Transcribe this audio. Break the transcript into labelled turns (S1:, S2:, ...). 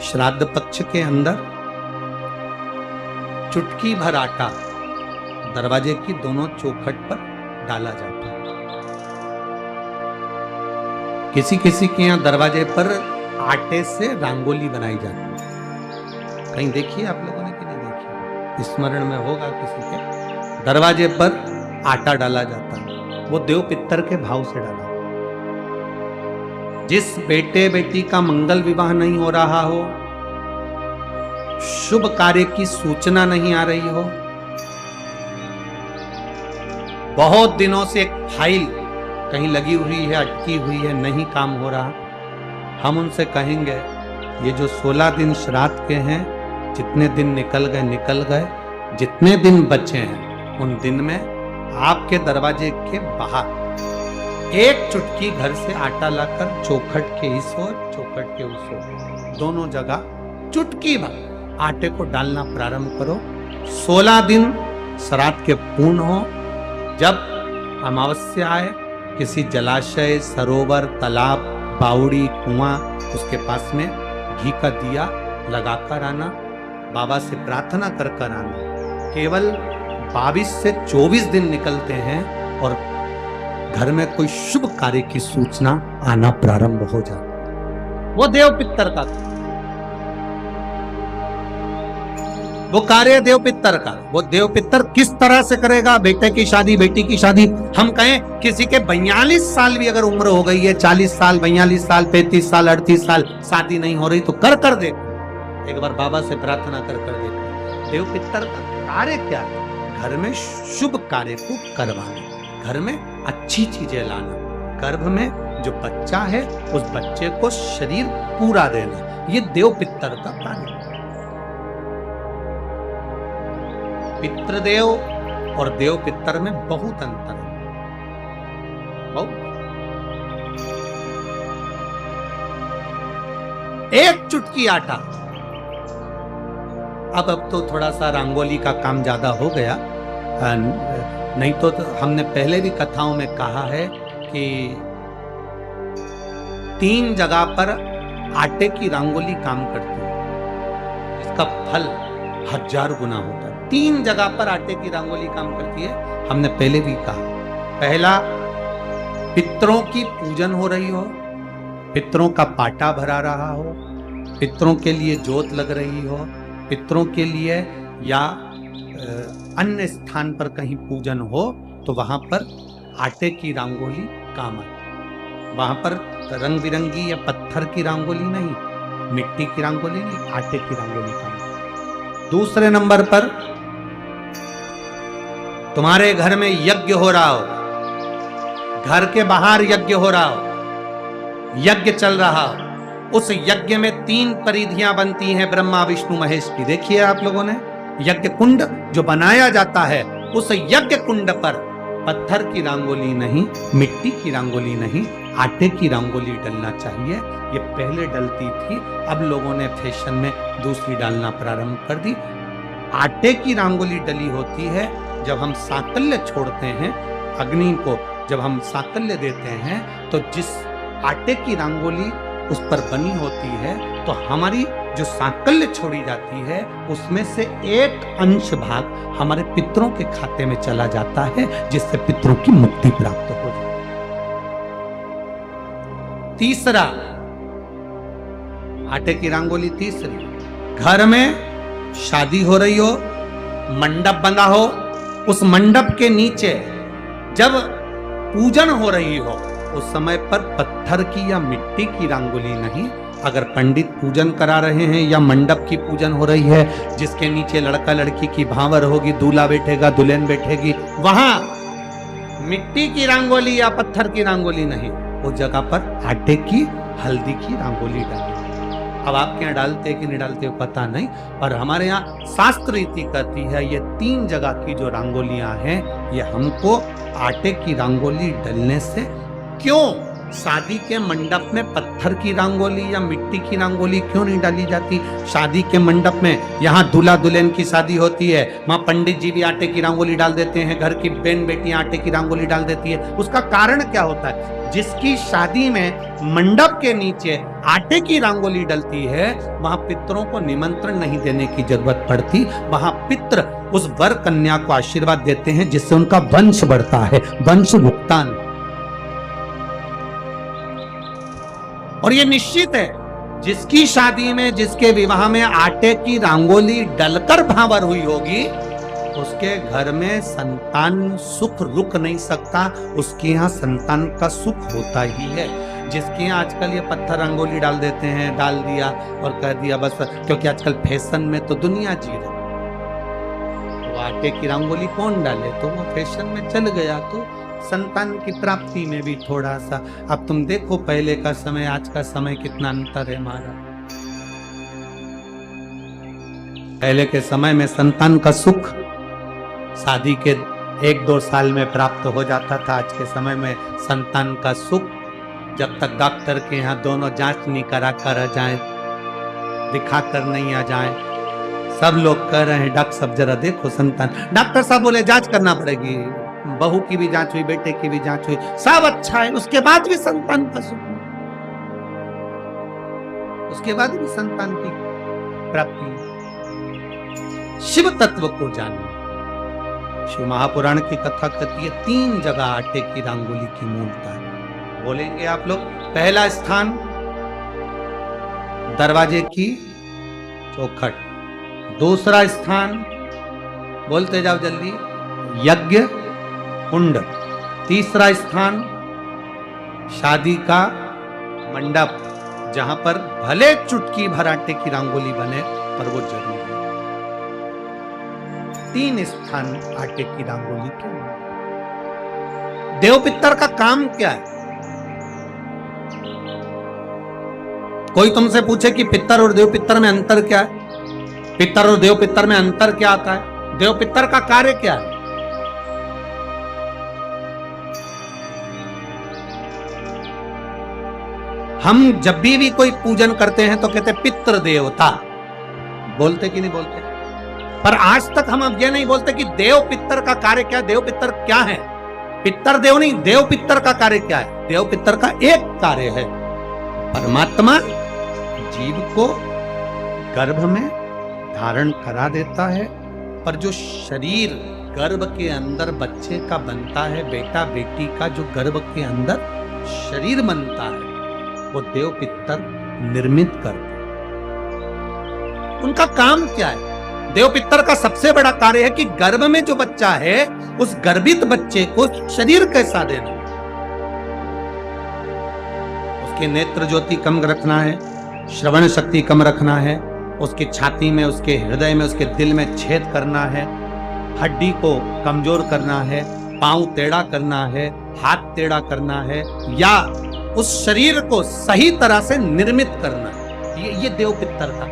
S1: श्राद्ध पक्ष के अंदर चुटकी भर आटा दरवाजे की दोनों चौखट पर डाला जाता है। किसी किसी के यहाँ दरवाजे पर आटे से रंगोली बनाई जाती है। कहीं देखिए आप लोगों ने कि नहीं देखी, स्मरण में होगा किसी के। दरवाजे पर आटा डाला जाता है, वो देव पितर के भाव से डाला। जिस बेटे बेटी का मंगल विवाह नहीं हो रहा हो, शुभ कार्य की सूचना नहीं आ रही हो, बहुत दिनों से एक फाइल कहीं लगी हुई है, अटकी हुई है, नहीं काम हो रहा, हम उनसे कहेंगे ये जो 16 दिन श्राद्ध के हैं, जितने दिन निकल गए, जितने दिन बचे हैं उन दिन में आपके दरवाजे के बाहर एक चुटकी घर से आटा लाकर चौखट के इस ओर चौखट के उस ओर दोनों जगह चुटकी भर आटे को डालना प्रारंभ करो। 16 दिन श्राद्ध के पूर्ण हो। जब अमावस्या आए, किसी जलाशय, सरोवर, तालाब, बावड़ी, कुआं, उसके पास में घी का दिया लगाकर आना, बाबा से प्रार्थना कर आना। केवल 22 से 24 दिन निकलते हैं और घर में कोई शुभ कार्य की सूचना आना प्रारंभ हो जाती। वो देव पितर का, वो कार्य देव पितर का। वो देव पितर किस तरह से करेगा? बेटे की शादी, बेटी की शादी, हम कहें किसी के 42 साल भी अगर उम्र हो गई है, 40 साल, 42 साल, 35 साल, 38 साल, शादी नहीं हो रही, तो कर देखो, एक बार बाबा से प्रार्थना कर देखो। देव पितर का कार्य क्या है? घर में शुभ कार्य को करवाना, घर में अच्छी चीजें लाना, गर्भ में जो बच्चा है उस बच्चे को शरीर पूरा देना, ये देव पितर का कार्य। पितृदेव और देव पितर में बहुत अंतर है, बहुत। एक चुटकी आटा, अब तो थोड़ा सा रंगोली का काम ज्यादा हो गया, नहीं तो हमने पहले भी कथाओं में कहा है कि 3 जगह पर आटे की रंगोली काम करती है, इसका फल 1000 गुना होता है। 3 जगह पर आटे की रंगोली काम करती है, हमने पहले भी कहा। पहला, पितरों की पूजन हो रही हो, पितरों का पाटा भरा रहा हो, पितरों के लिए जोत लग रही हो, पितरों के लिए या अन्य स्थान पर कहीं पूजन हो, तो वहां पर आटे की रंगोली काम आती। वहां पर रंग बिरंगी या पत्थर की रंगोली नहीं, मिट्टी की रंगोली नहीं, आटे की रंगोली काम आती। दूसरे नंबर पर तुम्हारे घर में यज्ञ हो रहा हो, घर के बाहर यज्ञ हो रहा हो, यज्ञ चल रहा हो, उस यज्ञ में 3 परिधियां बनती हैं ब्रह्मा विष्णु महेश की। देखिए आप लोगों ने, यज्ञ कुंड जो बनाया जाता है, उस यज्ञ कुंड पर पत्थर की रंगोली नहीं, मिट्टी की रंगोली नहीं, आटे की रंगोली डलना चाहिए। ये पहले डलती थी, अब लोगों ने फैशन में दूसरी डालना प्रारंभ कर दी। आटे की रंगोली डली होती है जब हम साकल्य छोड़ते हैं, अग्नि को जब हम साकल्य देते हैं, तो जिस आटे की रंगोली उस पर बनी होती है, तो हमारी जो साकल्य छोड़ी जाती है, उसमें से एक अंश भाग हमारे पितरों के खाते में चला जाता है, जिससे पितरों की मुक्ति प्राप्त हो जाती है। तीसरा, आटे की रंगोली तीसरी, घर में शादी हो रही हो, मंडप बंधा हो, उस मंडप के नीचे जब पूजन हो रही हो, उस समय पर पत्थर की या मिट्टी की रंगोली नहीं। अगर पंडित पूजन करा रहे हैं या मंडप की पूजन हो रही है, जिसके नीचे लड़का लड़की की भावर होगी, दूल्हा बैठेगा, दुल्हन बैठेगी, वहां मिट्टी की रंगोली या पत्थर की रंगोली नहीं, उस जगह पर आटे की, हल्दी की रंगोली डाली। अब आपके यहाँ डालते कि नहीं डालते पता नहीं, और हमारे यहाँ शास्त्र रीति कहती है ये 3 जगह की जो रंगोलियां हैं, ये हमको आटे की रंगोली डलने से क्यों शादी के मंडप में पत्थर की रंगोली या मिट्टी की रंगोली क्यों नहीं डाली जाती? शादी के मंडप में यहाँ दूल्हा दुल्हन की शादी होती है, वहां पंडित जी भी आटे की रंगोली डाल देते हैं, घर की बहन बेटी आटे की रंगोली डाल देती है। उसका कारण क्या होता है? जिसकी शादी में मंडप के नीचे आटे की रंगोली डलती है, वहां पितरों को निमंत्रण नहीं देने की जरूरत पड़ती। वहां पितर उस वर कन्या को आशीर्वाद देते हैं, जिससे उनका वंश बढ़ता है, वंश भुगतान। और ये निश्चित है, जिसकी शादी में, जिसके विवाह में आटे की रंगोली डलकर भावर हुई होगी, उसके घर में संतान सुख रुक नहीं सकता। उसके यहाँ संतान का सुख होता ही है। जिसके यहाँ आजकल ये पत्थर रंगोली डाल देते हैं, डाल दिया और कह दिया बस, क्योंकि आजकल फैशन में तो दुनिया जी रही, तो आटे की रंगोली कौन डाले, तो वो फैशन में चल गया। तो संतान की प्राप्ति में भी थोड़ा सा, अब तुम देखो पहले का समय आज का समय कितना अंतर है हमारा। पहले के समय में संतान का सुख शादी के 1-2 साल में प्राप्त हो जाता था। आज के समय में संतान का सुख जब तक डॉक्टर के यहाँ दोनों जांच नहीं करा कर आ जाए, दिखा कर नहीं आ जाए। सब लोग कह रहे हैं डॉक्टर साहब जरा देखो संतान, डॉक्टर साहब बोले जांच करना पड़ेगी, बहू की भी जांच हुई, बेटे की भी जांच हुई, सब अच्छा है, उसके बाद भी संतान का सुख, उसके बाद भी संतान की प्राप्ति। शिव तत्व को जानना। शिव महापुराण की कथा कहती है 3 जगह आटे की रंगोली की मूलता है। बोलेंगे आप लोग। पहला स्थान दरवाजे की चौखट, दूसरा स्थान बोलते जाओ जल्दी, यज्ञ कुंड, तीसरा स्थान शादी का मंडप, जहां पर भले चुटकी भर आटे की रंगोली बने पर वो जरूरी है। 3 स्थान आटे की रंगोली के। देव पितर का काम क्या है? कोई तुमसे पूछे कि पितर और देव पितर में अंतर क्या है, पितर और देव पितर में अंतर क्या आता है, देव पितर का कार्य क्या है? हम जब भी कोई पूजन करते हैं तो कहते पितृ देवता, बोलते कि नहीं बोलते? पर आज तक हम अब ये नहीं बोलते कि देव पितर का कार्य क्या है, देव पितर क्या है। पितर देव नहीं, देव पितर का कार्य क्या है? देव पितर का एक कार्य है, परमात्मा जीव को गर्भ में धारण करा देता है, पर जो शरीर गर्भ के अंदर बच्चे का बनता है, बेटा बेटी का जो गर्भ के अंदर शरीर बनता है, वो देव पितर निर्मित करते हैं। उनका काम क्या है? देव पितर का सबसे बड़ा कार्य है कि गर्भ में जो बच्चा है, उस गर्भित बच्चे को शरीर कैसा देना, उसके नेत्र ज्योति कम रखना है, श्रवण शक्ति कम रखना है, उसकी छाती में, उसके हृदय में, उसके दिल में छेद करना है, हड्डी को कमजोर करना है, पांव टेढ़ा करना है, हाथ टेढ़ा करना है, या उस शरीर को सही तरह से निर्मित करना है। ये देव पितर का